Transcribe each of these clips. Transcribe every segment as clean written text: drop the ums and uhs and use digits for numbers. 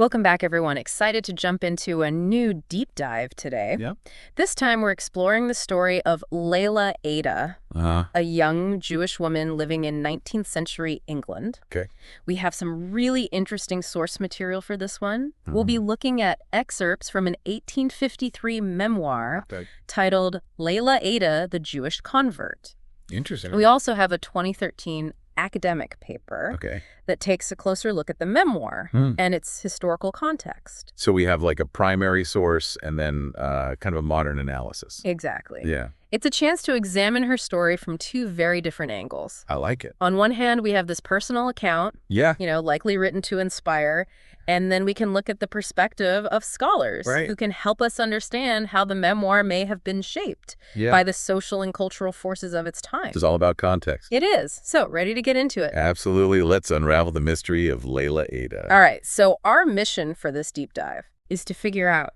Welcome back, everyone. Excited to jump into a new deep dive today. Yep. This time, we're exploring the story of Leila Ada, Uh-huh. a young Jewish woman living in 19th century England. Okay. We have some really interesting source material for this one. We'll be looking at excerpts from an 1853 memoir Okay. titled Leila Ada, the Jewish Convert. Interesting. We also have a 2013 academic paper Okay. that takes a closer look at the memoir and its historical context. So we have like a primary source and then kind of a modern analysis. Exactly. Yeah. It's a chance to examine her story from two very different angles. I like it. On one hand, we have this personal account, Yeah. likely written to inspire, and then we can look at the perspective of scholars Right. who can help us understand how the memoir may have been shaped Yeah. by the social and cultural forces of its time. It's all about context. It is. So, ready to get into it? Absolutely. Let's unravel the mystery of Leila Ada. All right, so our mission for this deep dive is to figure out,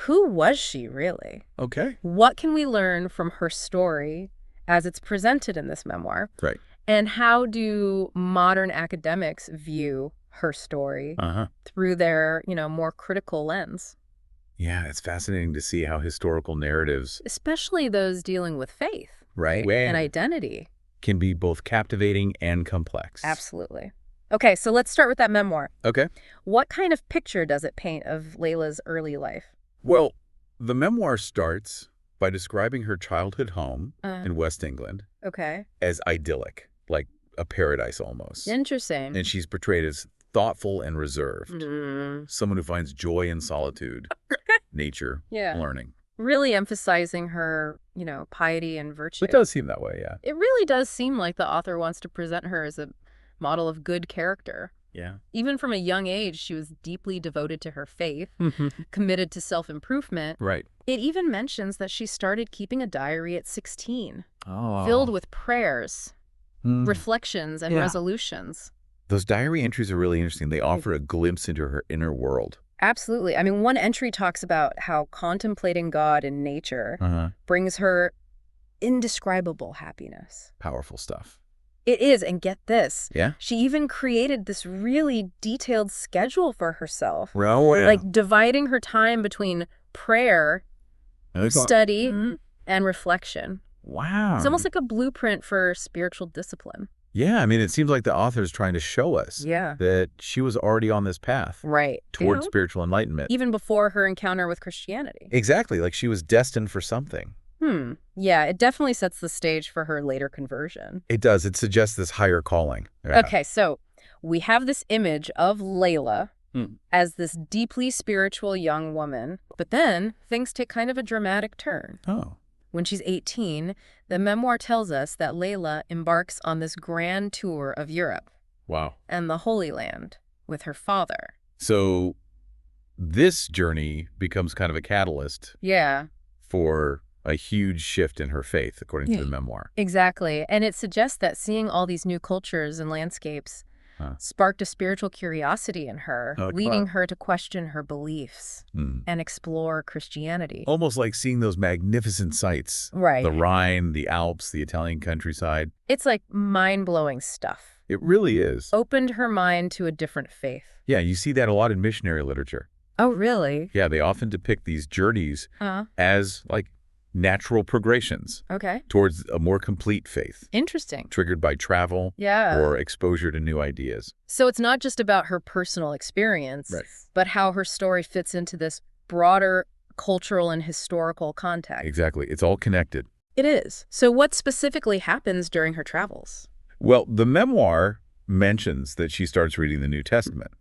who was she really? Okay. What can we learn from her story as it's presented in this memoir? Right. And how do modern academics view her story through their, more critical lens? Yeah, it's fascinating to see how historical narratives, Especially those dealing with faith right, and identity. can be both captivating and complex. Absolutely. Okay, so let's start with that memoir. Okay. What kind of picture does it paint of Leila's early life? Well, the memoir starts by describing her childhood home in West England Okay. as idyllic, like a paradise almost. Interesting. And she's portrayed as thoughtful and reserved, someone who finds joy in solitude, nature, Yeah. learning. Really emphasizing her, piety and virtue. It does seem that way, yeah. It really does seem like the author wants to present her as a model of good character. Yeah. Even from a young age, she was deeply devoted to her faith, committed to self-improvement. Right. It even mentions that she started keeping a diary at 16, Oh. filled with prayers, reflections, and Yeah. resolutions. Those diary entries are really interesting. They offer a glimpse into her inner world. Absolutely. I mean, one entry talks about how contemplating God in nature brings her indescribable happiness. Powerful stuff. It is, and get this. Yeah? She even created this really detailed schedule for herself. Well, yeah. Like dividing her time between prayer, study, and reflection. Wow. It's almost like a blueprint for spiritual discipline. Yeah, I mean, it seems like the author's trying to show us that she was already on this path Right. toward spiritual enlightenment. Even before her encounter with Christianity. Exactly, like she was destined for something. Yeah, it definitely sets the stage for her later conversion. It does. It suggests this higher calling. Yeah. Okay, so we have this image of Leila as this deeply spiritual young woman, but then things take kind of a dramatic turn. Oh. When she's 18, the memoir tells us that Leila embarks on this grand tour of Europe Wow. and the Holy Land with her father. So this journey becomes kind of a catalyst Yeah, for a huge shift in her faith, according to the memoir. exactly. And it suggests that seeing all these new cultures and landscapes sparked a spiritual curiosity in her, leading her to question her beliefs and explore Christianity. Almost like seeing those magnificent sights. Right. The Rhine, the Alps, the Italian countryside. It's like mind-blowing stuff. It really is. Opened her mind to a different faith. Yeah, you see that a lot in missionary literature. Oh, really? Yeah, they often depict these journeys as like natural progressions Okay. towards a more complete faith, Interesting. triggered by travel or exposure to new ideas. So it's not just about her personal experience, but how her story fits into this broader cultural and historical context. Exactly. It's all connected. It is. So what specifically happens during her travels? Well, the memoir mentions that she starts reading the New Testament,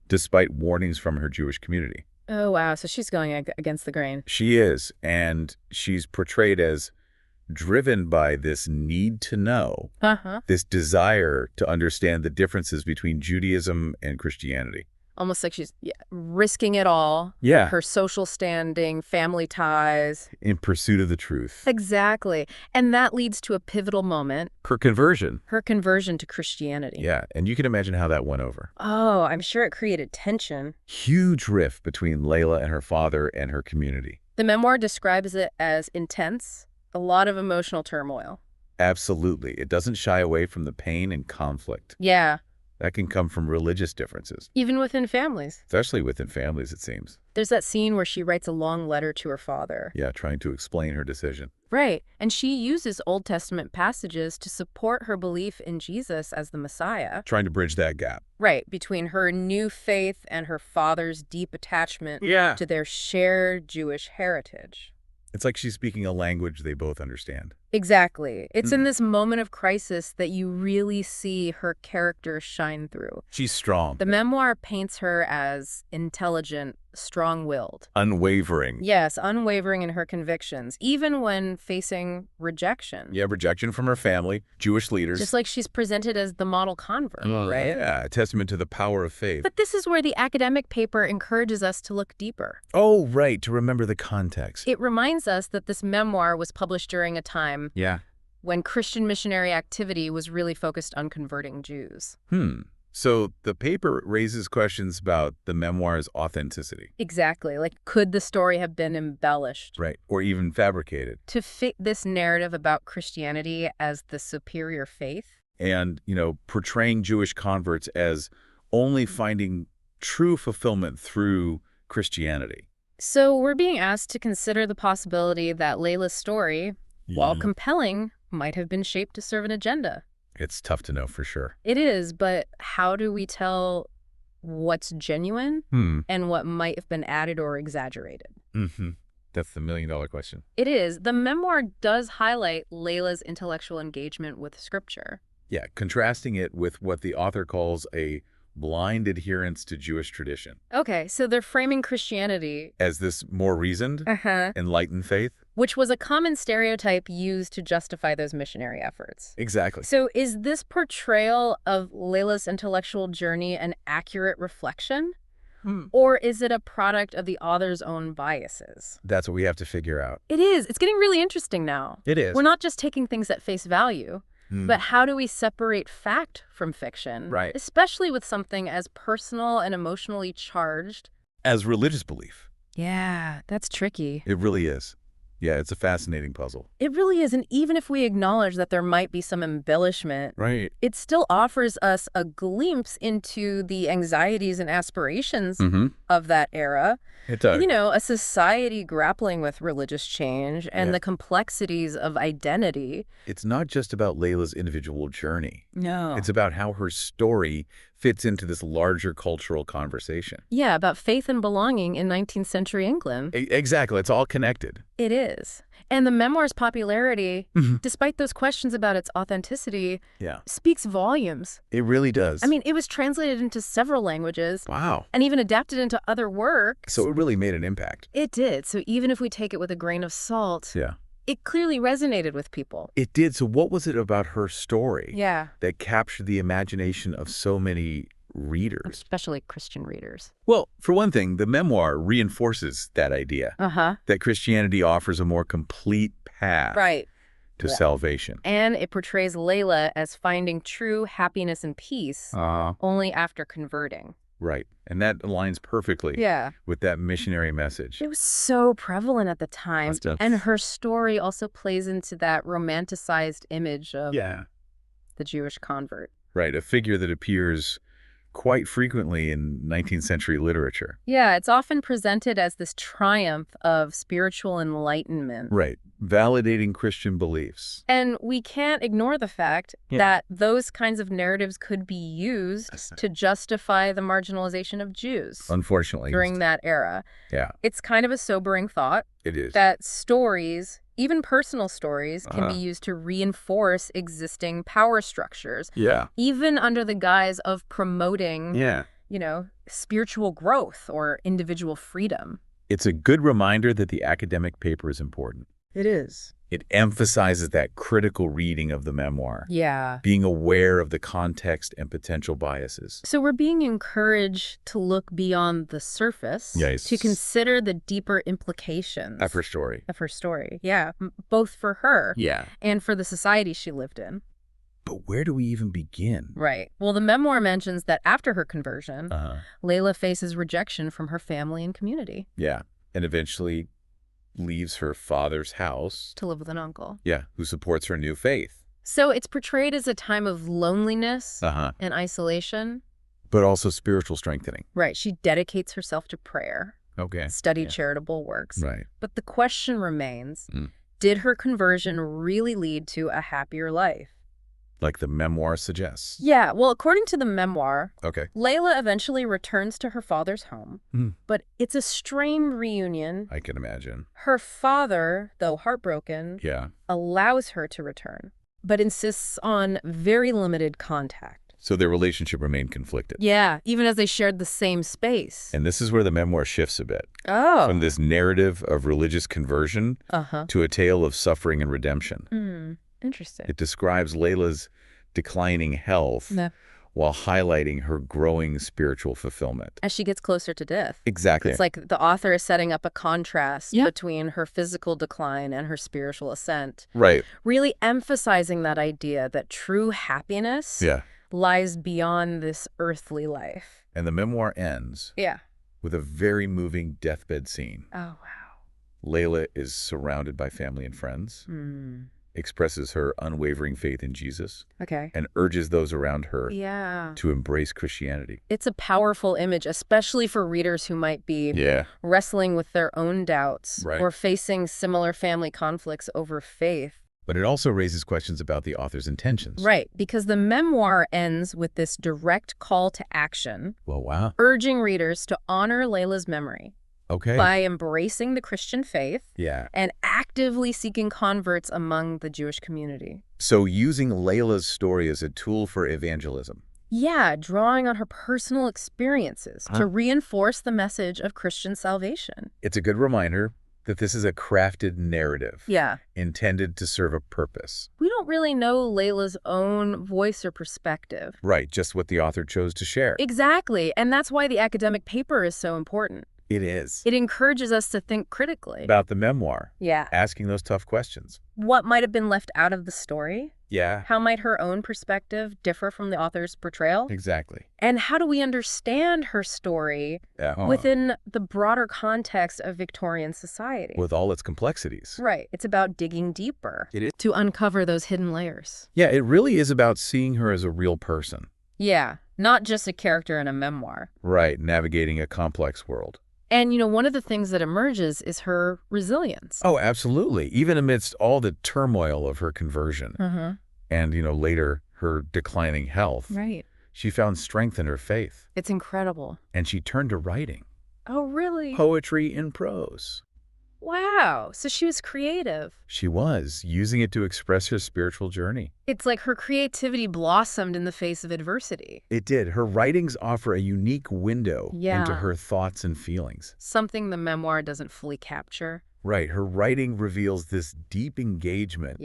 despite warnings from her Jewish community. Oh, wow. So she's going against the grain. She is, and she's portrayed as driven by this need to know, this desire to understand the differences between Judaism and Christianity. Almost like she's risking it all. Yeah. Her social standing, family ties. In pursuit of the truth. Exactly. And that leads to a pivotal moment. Her conversion. Her conversion to Christianity. Yeah, and you can imagine how that went over. Oh, I'm sure it created tension. Huge rift between Leila and her father and her community. The memoir describes it as intense, a lot of emotional turmoil. Absolutely. It doesn't shy away from the pain and conflict. Yeah. That can come from religious differences. Even within families. Especially within families, it seems. There's that scene where she writes a long letter to her father. Yeah, trying to explain her decision. Right. And she uses Old Testament passages to support her belief in Jesus as the Messiah. Trying to bridge that gap. Right, between her new faith and her father's deep attachment to their shared Jewish heritage. It's like she's speaking a language they both understand. Exactly. It's in this moment of crisis that you really see her character shine through. She's strong. The memoir paints her as intelligent, strong-willed. Unwavering. Yes, unwavering in her convictions, even when facing rejection. Yeah, rejection from her family, Jewish leaders. Just like she's presented as the model convert, right? Yeah, a testament to the power of faith. But this is where the academic paper encourages us to look deeper. Oh, right, to remember the context. It reminds us that this memoir was published during a time when Christian missionary activity was really focused on converting Jews. So the paper raises questions about the memoir's authenticity. Exactly. Like, could the story have been embellished? Right, or even fabricated. To fit this narrative about Christianity as the superior faith? And, portraying Jewish converts as only finding true fulfillment through Christianity. So we're being asked to consider the possibility that Leila's story, while compelling, might have been shaped to serve an agenda. It's tough to know for sure. It is, but how do we tell what's genuine and what might have been added or exaggerated? That's the million-dollar question. It is. The memoir does highlight Leila's intellectual engagement with Scripture. Yeah, contrasting it with what the author calls a blind adherence to Jewish tradition. Okay, so they're framing Christianity as this more reasoned, enlightened faith. Which was a common stereotype used to justify those missionary efforts. Exactly. So is this portrayal of Leila's intellectual journey an accurate reflection? Or is it a product of the author's own biases? That's what we have to figure out. It is. It's getting really interesting now. It is. We're not just taking things at face value. But how do we separate fact from fiction? Right. Especially with something as personal and emotionally charged as religious belief. Yeah, that's tricky. It really is. Yeah, it's a fascinating puzzle. It really is. And even if we acknowledge that there might be some embellishment, it still offers us a glimpse into the anxieties and aspirations of that era. It does. A society grappling with religious change and the complexities of identity. It's not just about Leila's individual journey. No. It's about how her story fits into this larger cultural conversation. Yeah, about faith and belonging in 19th century England. Exactly. It's all connected. It is. And the memoir's popularity, despite those questions about its authenticity, speaks volumes. It really does. I mean, it was translated into several languages. Wow. And even adapted into other works. So it really made an impact. It did. So even if we take it with a grain of salt, it clearly resonated with people. It did. So what was it about her story that captured the imagination of so many readers? Especially Christian readers. Well, for one thing, the memoir reinforces that idea that Christianity offers a more complete path to salvation. And it portrays Leila as finding true happiness and peace only after converting. Right. And that aligns perfectly with that missionary message. It was so prevalent at the time. And her story also plays into that romanticized image of the Jewish convert. Right. A figure that appears quite frequently in 19th century literature. Yeah, it's often presented as this triumph of spiritual enlightenment. Right. Validating Christian beliefs. And we can't ignore the fact that those kinds of narratives could be used to justify the marginalization of Jews. Unfortunately. During that era. Yeah. It's kind of a sobering thought. It is. That stories, even personal stories, can be used to reinforce existing power structures. Yeah. Even under the guise of promoting, spiritual growth or individual freedom. It's a good reminder that the academic paper is important. It is. It emphasizes that critical reading of the memoir. Yeah. Being aware of the context and potential biases. So we're being encouraged to look beyond the surface. To consider the deeper implications. Of her story. Yeah. Both for her. Yeah. And for the society she lived in. But where do we even begin? Right. Well, the memoir mentions that after her conversion, Leila faces rejection from her family and community. Yeah. And eventually leaves her father's house. To live with an uncle. Yeah, who supports her new faith. So it's portrayed as a time of loneliness and isolation. But also spiritual strengthening. Right. She dedicates herself to prayer. Okay. Study charitable works. Right. But the question remains, did her conversion really lead to a happier life? Like the memoir suggests. Yeah, well, according to the memoir, okay, Leila eventually returns to her father's home, but it's a strained reunion. I can imagine. Her father, though heartbroken, allows her to return, but insists on very limited contact. So their relationship remained conflicted. Yeah, even as they shared the same space. And this is where the memoir shifts a bit. Oh. From this narrative of religious conversion to a tale of suffering and redemption. Interesting. It describes Leila's declining health while highlighting her growing spiritual fulfillment. As she gets closer to death. Exactly. It's like the author is setting up a contrast between her physical decline and her spiritual ascent. Right. Really emphasizing that idea that true happiness lies beyond this earthly life. And the memoir ends with a very moving deathbed scene. Oh, wow. Leila is surrounded by family and friends. Expresses her unwavering faith in Jesus, and urges those around her to embrace Christianity. It's a powerful image, especially for readers who might be wrestling with their own doubts or facing similar family conflicts over faith. But it also raises questions about the author's intentions. Right, because the memoir ends with this direct call to action, urging readers to honor Leila's memory. By embracing the Christian faith and actively seeking converts among the Jewish community. So using Leila's story as a tool for evangelism. Yeah, drawing on her personal experiences to reinforce the message of Christian salvation. It's a good reminder that this is a crafted narrative intended to serve a purpose. We don't really know Leila's own voice or perspective. Right, just what the author chose to share. Exactly, and that's why the academic paper is so important. It is. It encourages us to think critically. About the memoir. Asking those tough questions. What might have been left out of the story? How might her own perspective differ from the author's portrayal? Exactly. And how do we understand her story within the broader context of Victorian society? With all its complexities. Right. It's about digging deeper to uncover those hidden layers. Yeah, it really is about seeing her as a real person. Yeah, not just a character in a memoir. Right, navigating a complex world. And, you know, one of the things that emerges is her resilience. Oh, absolutely. Even amidst all the turmoil of her conversion and, you know, later her declining health. Right. She found strength in her faith. It's incredible. And she turned to writing. Oh, really? Poetry in prose. Wow. So she was creative. She was, using it to express her spiritual journey. It's like her creativity blossomed in the face of adversity. It did. Her writings offer a unique window into her thoughts and feelings. Something the memoir doesn't fully capture. Right. Her writing reveals this deep engagement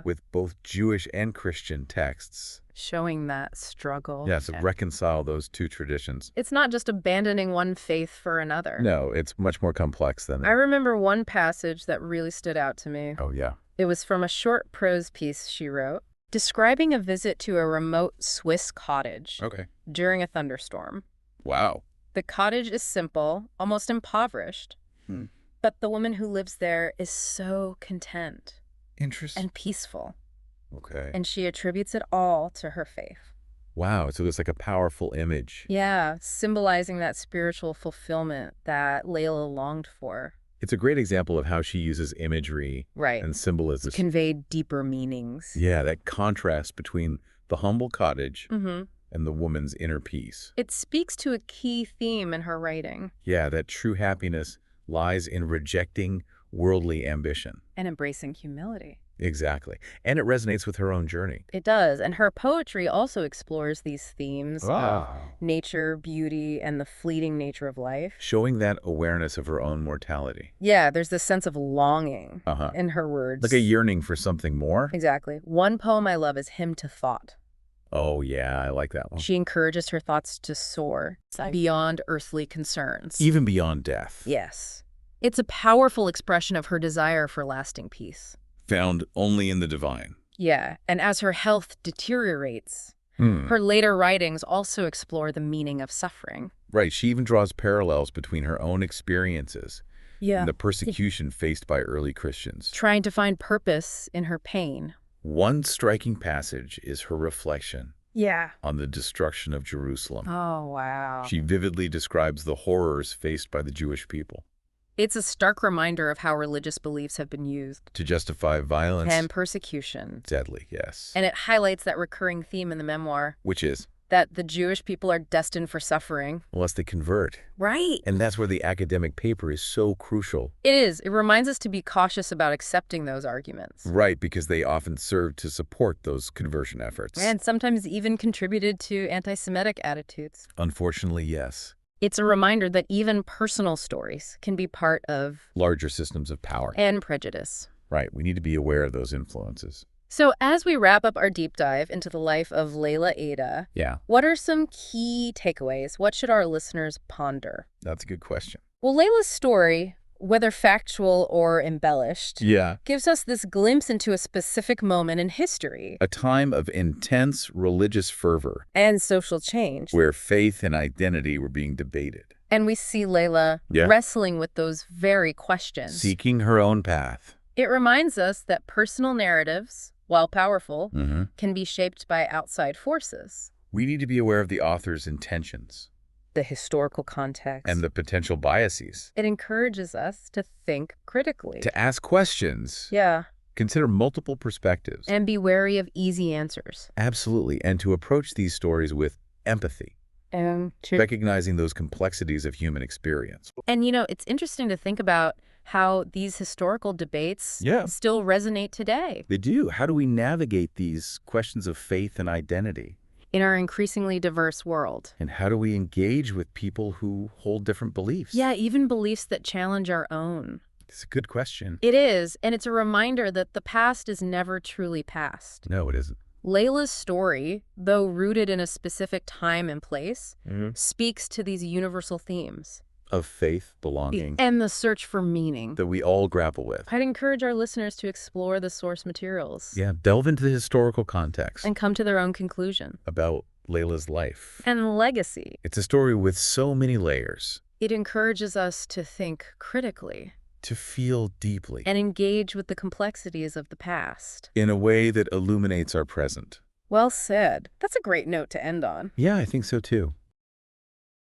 with both Jewish and Christian texts. Showing that struggle. Yeah, to reconcile those two traditions. It's not just abandoning one faith for another. No, it's much more complex than that. I remember one passage that really stood out to me. Oh, yeah. It was from a short prose piece she wrote, describing a visit to a remote Swiss cottage during a thunderstorm. Wow. The cottage is simple, almost impoverished, but the woman who lives there is so content and peaceful. And she attributes it all to her faith. Wow, so it's like a powerful image. Yeah, symbolizing that spiritual fulfillment that Leila longed for. It's a great example of how she uses imagery and symbolism to convey deeper meanings. Yeah, that contrast between the humble cottage and the woman's inner peace. It speaks to a key theme in her writing. Yeah, that true happiness lies in rejecting worldly ambition. And embracing humility. Exactly. And it resonates with her own journey. It does. And her poetry also explores these themes of nature, beauty, and the fleeting nature of life. Showing that awareness of her own mortality. Yeah, there's this sense of longing in her words. Like a yearning for something more. Exactly. One poem I love is Hymn to Thought. Oh, yeah, I like that one. She encourages her thoughts to soar beyond earthly concerns. Even beyond death. Yes. It's a powerful expression of her desire for lasting peace. Found only in the divine. Yeah, and as her health deteriorates, her later writings also explore the meaning of suffering. Right, she even draws parallels between her own experiences and the persecution faced by early Christians. Trying to find purpose in her pain. One striking passage is her reflection on the destruction of Jerusalem. Oh, wow. She vividly describes the horrors faced by the Jewish people. It's a stark reminder of how religious beliefs have been used to justify violence and persecution. Deadly, yes. And it highlights that recurring theme in the memoir. Which is? That the Jewish people are destined for suffering. Unless they convert. Right. And that's where the academic paper is so crucial. It is. It reminds us to be cautious about accepting those arguments. Right, because they often serve to support those conversion efforts. And sometimes even contributed to anti-Semitic attitudes. Unfortunately, yes. It's a reminder that even personal stories can be part of larger systems of power and prejudice. Right. We need to be aware of those influences. So as we wrap up our deep dive into the life of Leila Ada, what are some key takeaways? What should our listeners ponder? That's a good question. Well, Leila's story, whether factual or embellished, gives us this glimpse into a specific moment in history. A time of intense religious fervor. And social change. Where faith and identity were being debated. And we see Leila wrestling with those very questions. Seeking her own path. It reminds us that personal narratives, while powerful, can be shaped by outside forces. We need to be aware of the author's intentions. The historical context. And the potential biases. It encourages us to think critically. To ask questions. Consider multiple perspectives. And be wary of easy answers. Absolutely. And to approach these stories with empathy. And recognizing those complexities of human experience. And, you know, it's interesting to think about how these historical debates still resonate today. They do. How do we navigate these questions of faith and identity? In our increasingly diverse world. And how do we engage with people who hold different beliefs? Yeah, even beliefs that challenge our own. It's a good question. It is, and it's a reminder that the past is never truly past. No, it isn't. Leila's story, though rooted in a specific time and place, speaks to these universal themes. Of faith, belonging. And the search for meaning. That we all grapple with. I'd encourage our listeners to explore the source materials. Delve into the historical context. And come to their own conclusion. About Leila's life. And legacy. It's a story with so many layers. It encourages us to think critically. To feel deeply. And engage with the complexities of the past. In a way that illuminates our present. Well said. That's a great note to end on. Yeah, I think so too.